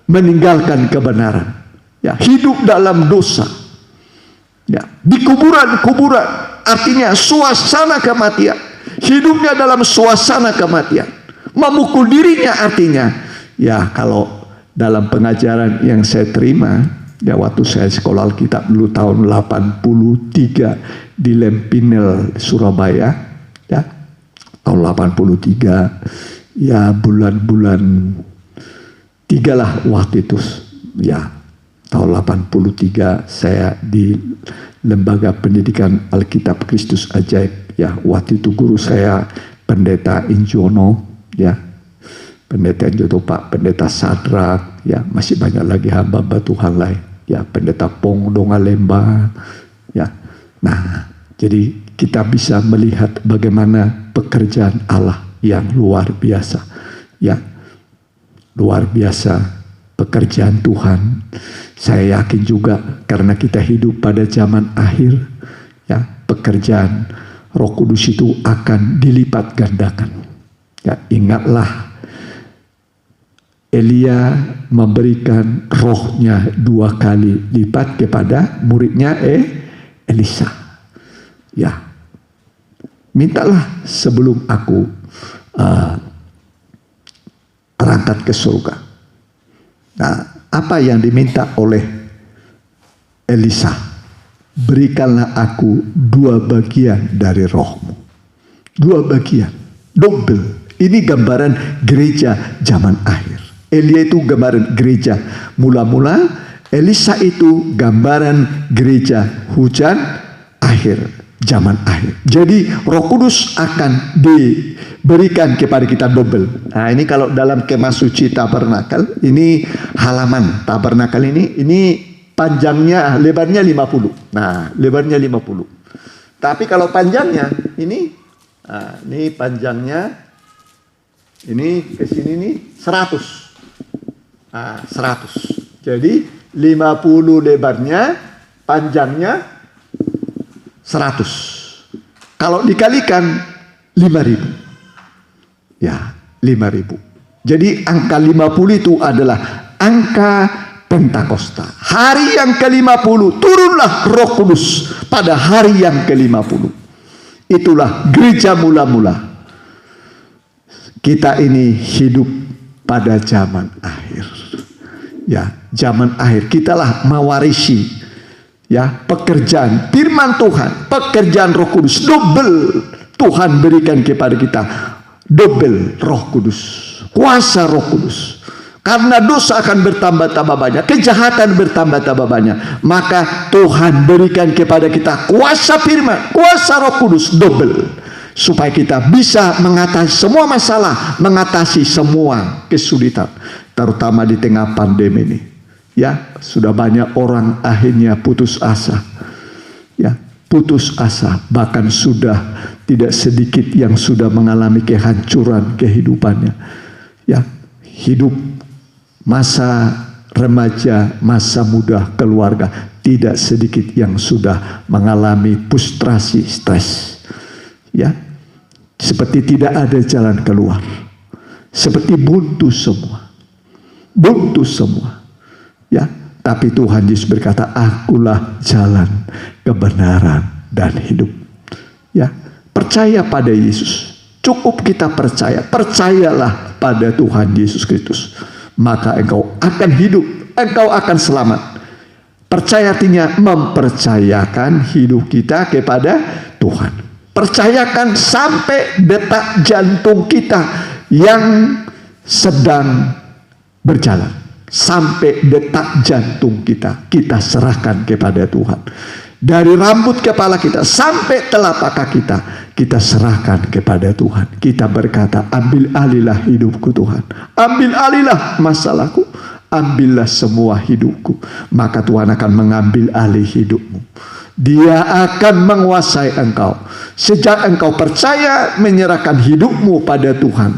meninggalkan kebenaran, ya, hidup dalam dosa, ya, di kuburan-kuburan, artinya suasana kematian. Hidupnya dalam suasana kematian, Memukul dirinya artinya, ya kalau dalam pengajaran yang saya terima, ya waktu saya sekolah Alkitab dulu tahun 83 di Lempinel, Surabaya, ya tahun 83, ya bulan-bulan 3 lah waktu itu, ya tahun 83 saya di Lembaga Pendidikan Alkitab Kristus Ajaib, ya waktu itu guru saya Pendeta Injono, ya Pendeta Injono, Pak Pendeta Sadrak, ya masih banyak lagi hamba-hamba Tuhan lain, ya Pendeta Pong Dongalemba, ya. Nah, jadi kita bisa melihat bagaimana pekerjaan Allah yang luar biasa, ya luar biasa pekerjaan Tuhan. Saya yakin juga karena kita hidup pada zaman akhir, ya pekerjaan Roh Kudus itu akan dilipat gandakan. Ya, ingatlah Elia memberikan rohnya 2 kali lipat kepada muridnya Elisa. Ya, mintalah sebelum aku berangkat ke surga. Nah, apa yang diminta oleh Elisa? Berikanlah aku 2 bagian dari rohmu. 2 bagian, double. Ini gambaran gereja zaman akhir. Elia itu gambaran gereja mula-mula, Elisa itu gambaran gereja hujan akhir, zaman akhir. Jadi Roh Kudus akan diberikan kepada kita double. Nah, ini kalau dalam kemah suci tabernakel, ini halaman tabernakel ini panjangnya, lebarnya 50. Nah, lebarnya 50. Tapi kalau panjangnya ini panjangnya ini ke sini nih 100. Nah, 100. Jadi 50 lebarnya, panjangnya 100. Kalau dikalikan 5.000. Ya, 5.000. Jadi angka 50 itu adalah angka Pentakosta. Hari yang ke-50 turunlah Roh Kudus pada hari yang ke-50. Itulah gereja mula-mula. Kita ini hidup pada zaman akhir. Ya, zaman akhir. Kitalah mewarisi, ya, pekerjaan firman Tuhan, pekerjaan Roh Kudus double. Tuhan berikan kepada kita double Roh Kudus, kuasa Roh Kudus. Karena dosa akan bertambah-tambah banyak, kejahatan bertambah-tambah banyak, maka Tuhan berikan kepada kita kuasa firman, kuasa Roh Kudus double, supaya kita bisa mengatasi semua masalah, mengatasi semua kesulitan, terutama di tengah pandemi ini. Ya, sudah banyak orang akhirnya putus asa. Ya, putus asa, bahkan sudah tidak sedikit yang sudah mengalami kehancuran kehidupannya. Ya, hidup masa remaja, masa muda, keluarga, tidak sedikit yang sudah mengalami frustrasi, stres. Ya, seperti tidak ada jalan keluar, seperti buntu semua, buntu semua. Ya, tapi Tuhan Yesus berkata, akulah jalan, kebenaran, dan hidup. Ya, percaya pada Yesus. Cukup kita percaya. Percayalah pada Tuhan Yesus Kristus. Maka engkau akan hidup. Engkau akan selamat. Percaya artinya mempercayakan hidup kita kepada Tuhan. Percayakan sampai detak jantung kita yang sedang berjalan. Sampai detak jantung kita, kita serahkan kepada Tuhan. Dari rambut kepala kita sampai telapak kaki kita serahkan kepada Tuhan. Kita berkata, ambil alihlah hidupku Tuhan. Ambil alihlah masalahku. Ambillah semua hidupku. Maka Tuhan akan mengambil alih hidupmu. Dia akan menguasai engkau. Sejak engkau percaya menyerahkan hidupmu pada Tuhan,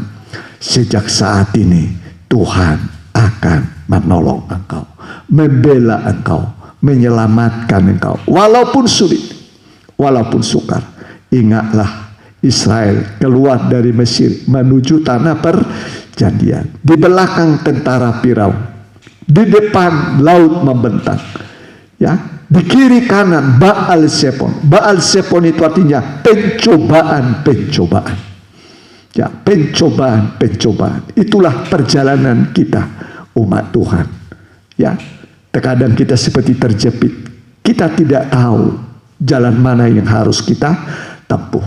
sejak saat ini Tuhan akan menolong engkau, membela engkau, menyelamatkan engkau, walaupun sulit, walaupun sukar. Ingatlah, Israel keluar dari Mesir menuju tanah perjanjian. Di belakang tentara Firaun, di depan laut membentang. Ya, di kiri kanan Baal Zefon. Baal Zefon itu artinya pencobaan-pencobaan. Ya, pencobaan. Itulah perjalanan kita umat Tuhan. Ya, terkadang kita seperti terjepit. Kita tidak tahu jalan mana yang harus kita tempuh.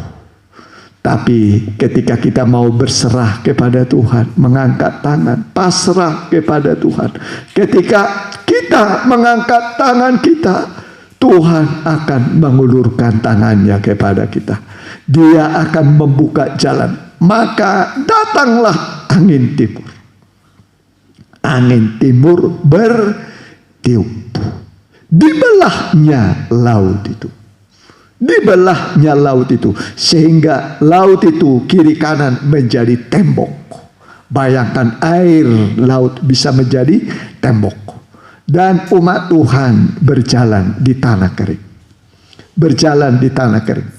Tapi ketika kita mau berserah kepada Tuhan, mengangkat tangan, pasrah kepada Tuhan. Ketika kita mengangkat tangan kita, Tuhan akan mengulurkan tangannya kepada kita. Dia akan membuka jalan. Maka datanglah angin timur. Angin timur bertiup. Dibelahnya laut itu. Dibelahnya laut itu. Sehingga laut itu kiri kanan menjadi tembok. Bayangkan air laut bisa menjadi tembok. Dan umat Tuhan berjalan di tanah kering. Berjalan di tanah kering.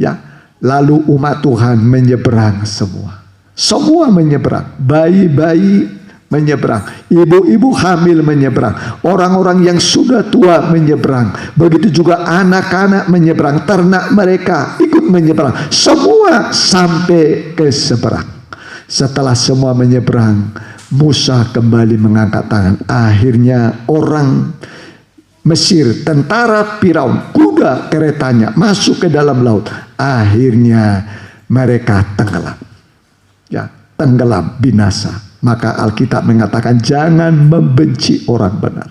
Ya, lalu umat Tuhan menyeberang semua. Semua menyeberang. Bayi-bayi menyeberang. Ibu-ibu hamil menyeberang. Orang-orang yang sudah tua menyeberang. Begitu juga anak-anak menyeberang. Ternak mereka ikut menyeberang. Semua sampai ke seberang. Setelah semua menyeberang, Musa kembali mengangkat tangan. Akhirnya orang Mesir, tentara Firaun, kuda keretanya masuk ke dalam laut. Akhirnya mereka tenggelam. Ya, tenggelam, binasa. Maka Alkitab mengatakan jangan membenci orang benar.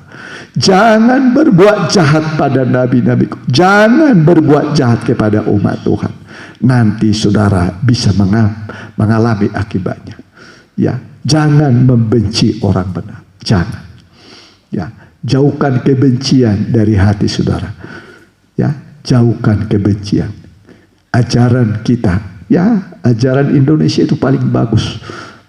Jangan berbuat jahat pada nabi-nabiku. Jangan berbuat jahat kepada umat Tuhan. Nanti saudara bisa mengalami akibatnya. Ya, jangan membenci orang benar. Jangan. Ya, jauhkan kebencian dari hati saudara. Ya, jauhkan kebencian. Ajaran kita, ya, ajaran Indonesia itu paling bagus.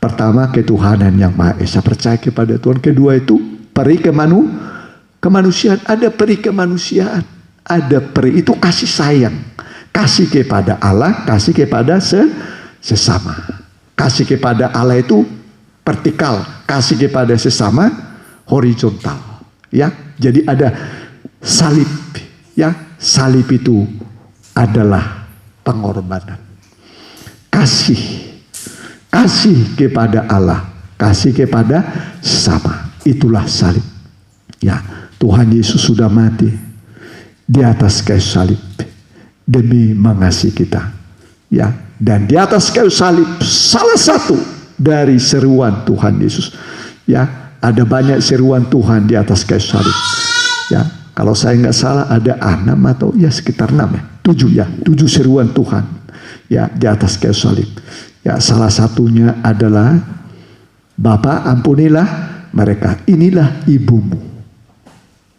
Pertama, ketuhanan yang Maha Esa, percaya kepada Tuhan. Kedua itu peri kemanusiaan. Ada peri kemanusiaan, ada peri itu kasih sayang, kasih kepada Allah, kasih kepada sesama. Kasih kepada Allah itu vertikal, kasih kepada sesama horizontal. Ya, jadi ada salib. Ya, salib itu adalah pengorbanan. Kasih kepada Allah, kasih kepada sesama. Itulah salib. Ya, Tuhan Yesus sudah mati di atas kayu salib demi mengasihi kita. Ya, dan di atas kayu salib salah satu dari seruan Tuhan Yesus. Ya, ada banyak seruan Tuhan di atas kayu salib. Ya, kalau saya nggak salah ada 6 atau ya sekitar 6 ya, 7 ya, 7 seruan Tuhan. Ya, di atas kayu salib. Ya, salah satunya adalah Bapa, ampunilah mereka. Inilah ibumu.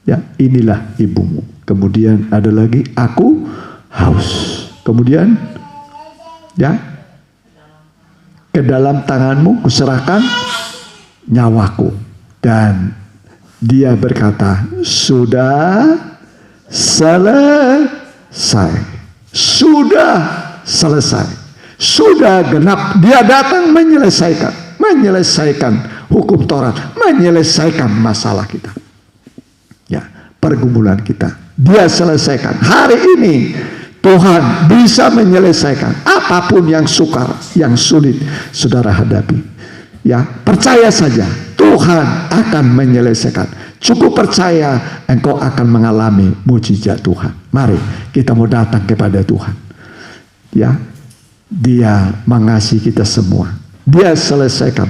Ya, inilah ibumu. Kemudian ada lagi, aku haus. Kemudian, ya, ke dalam tanganmu kuserahkan nyawaku. Dan dia berkata, sudah selesai. Sudah selesai. Sudah genap. Dia datang menyelesaikan hukum Taurat, menyelesaikan masalah kita. Ya, pergumulan kita. Dia selesaikan. Hari ini Tuhan bisa menyelesaikan apapun yang sukar, yang sulit saudara hadapi. Ya, percaya saja Tuhan akan menyelesaikan. Cukup percaya, engkau akan mengalami mujizat Tuhan. Mari kita mau datang kepada Tuhan. Ya, Dia mengasihi kita semua. Dia selesaikan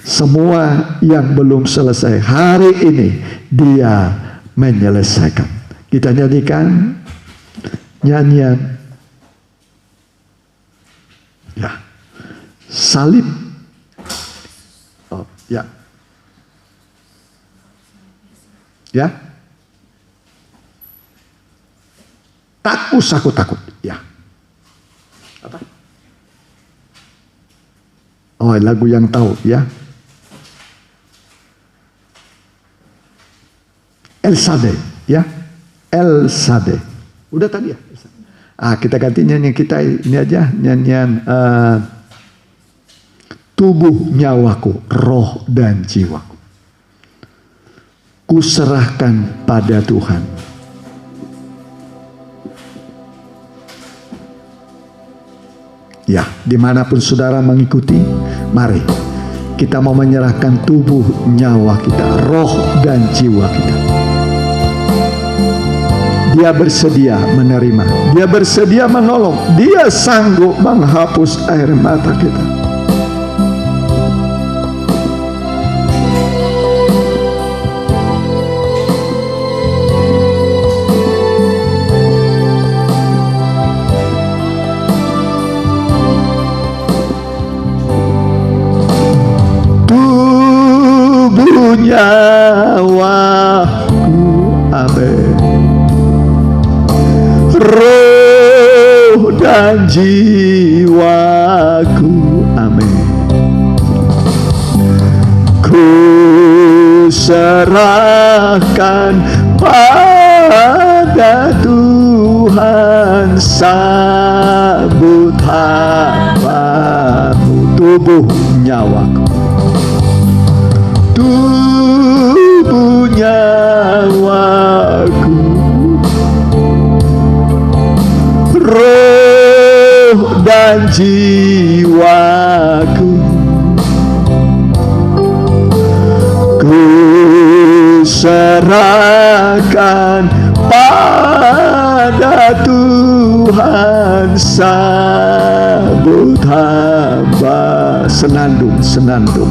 semua yang belum selesai. Hari ini Dia menyelesaikan. Kita nyanyikan nyanyian, ya, salib. Oh, ya. Ya. Tak usah aku takut. Ya. Apa? Oh, lagu yang tahu ya. El Shaddai, ya. El Shaddai. Udah tadi ya. Kita ganti nyanyian kita ini aja, nyanyian tubuh nyawaku, roh dan jiwaku. Kuserahkan pada Tuhan. Ya, dimanapun saudara mengikuti, mari kita mau menyerahkan tubuh, nyawa kita, roh dan jiwa kita. Dia bersedia menerima, Dia bersedia menolong, Dia sanggup menghapus air mata kita. Tubuh nyawaku, amin. Roh dan jiwaku, amin. Ku serahkan pada Tuhan, sambut hamba-Mu. Tubuh nyawaku, tubuh nyawaku, roh dan jiwaku, ku serahkan pada Tuhan, sambut hamba. Senandung, senandung.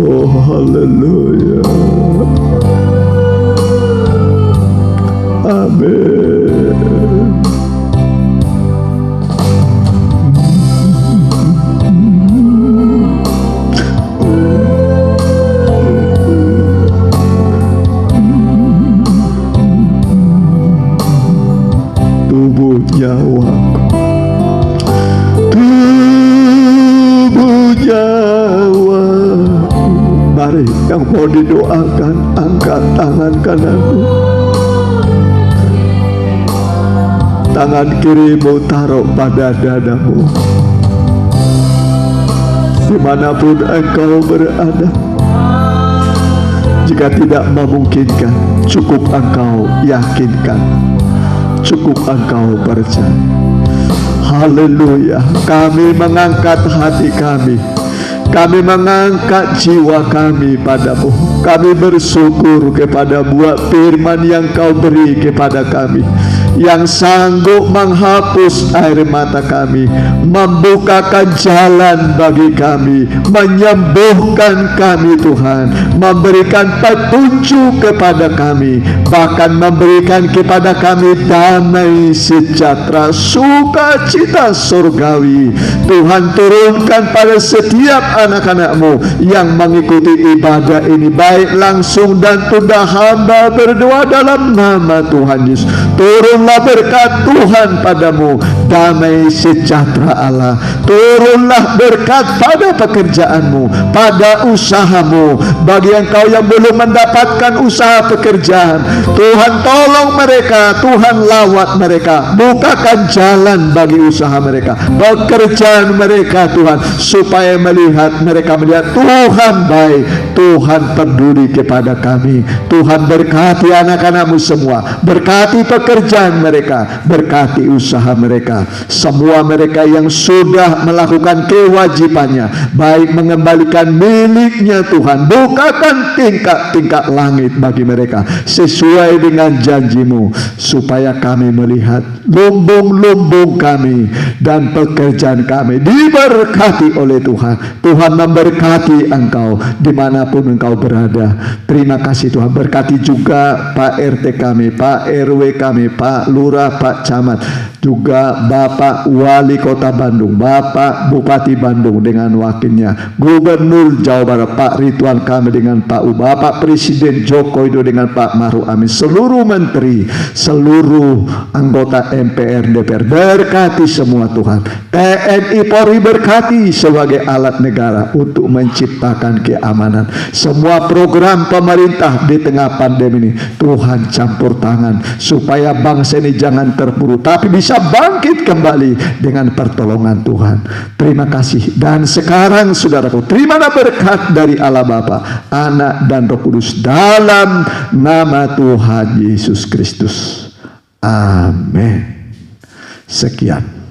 Oh, haleluya. Amin. Tubuh nyawaku, tubuh nyawaku. Mari yang mau didoakan, angkat tangan kananmu, tangan kirimu taruh pada dadamu. Dimanapun engkau berada, jika tidak memungkinkan, cukup engkau yakinkan, cukup engkau percaya. Haleluya. Kami mengangkat hati kami, kami mengangkat jiwa kami padamu. Kami bersyukur kepada buah firman yang kau beri kepada kami, yang sanggup menghapus air mata kami, membukakan jalan bagi kami, menyembuhkan kami Tuhan, memberikan petunjuk kepada kami, bahkan memberikan kepada kami damai sejahtera, sukacita surgawi. Tuhan, turunkan pada setiap anak-anak-Mu yang mengikuti ibadah ini, baik langsung dan tunda. Hamba berdoa dalam nama Tuhan Yesus, turunlah berkat Tuhan padamu, damai sejahtera Allah. Turunlah berkat pada pekerjaanmu, pada usahamu. Bagi engkau yang belum mendapatkan usaha pekerjaan, Tuhan tolong mereka, Tuhan lawat mereka, bukakan jalan bagi usaha mereka, pekerjaan mereka Tuhan, supaya mereka melihat Tuhan baik, Tuhan peduli kepada kami. Tuhan berkati anak-anak-Mu semua, berkati pekerjaan mereka, berkati usaha mereka. Semua mereka yang sudah melakukan kewajibannya, baik mengembalikan miliknya Tuhan, bukakan tingkap-tingkap langit bagi mereka sesuai dengan janji-Mu, supaya kami melihat lumbung-lumbung kami dan pekerjaan kami diberkati oleh Tuhan. Tuhan memberkati engkau dimanapun engkau berada. Terima kasih Tuhan. Berkati juga Pak RT kami, Pak RW kami, Pak Lurah, Pak Camat, juga Bapak Wali Kota Bandung, Bapak Bupati Bandung dengan wakilnya, Gubernur Jawa Barat Pak Ridwan Kamil dengan Pak U, Bapak Presiden Joko Widodo dengan Pak Maruf Amin, seluruh menteri, seluruh anggota MPR DPR, berkati semua Tuhan. TNI Polri berkati sebagai alat negara untuk menciptakan keamanan. Semua program pemerintah di tengah pandemi ini, Tuhan campur tangan supaya bangsa bangsa ini jangan terpuruk, tapi bisa bangkit kembali dengan pertolongan Tuhan. Terima kasih. Dan sekarang saudaraku, terimalah berkat dari Allah Bapa, Anak dan Roh Kudus dalam nama Tuhan Yesus Kristus. Amin. Sekian.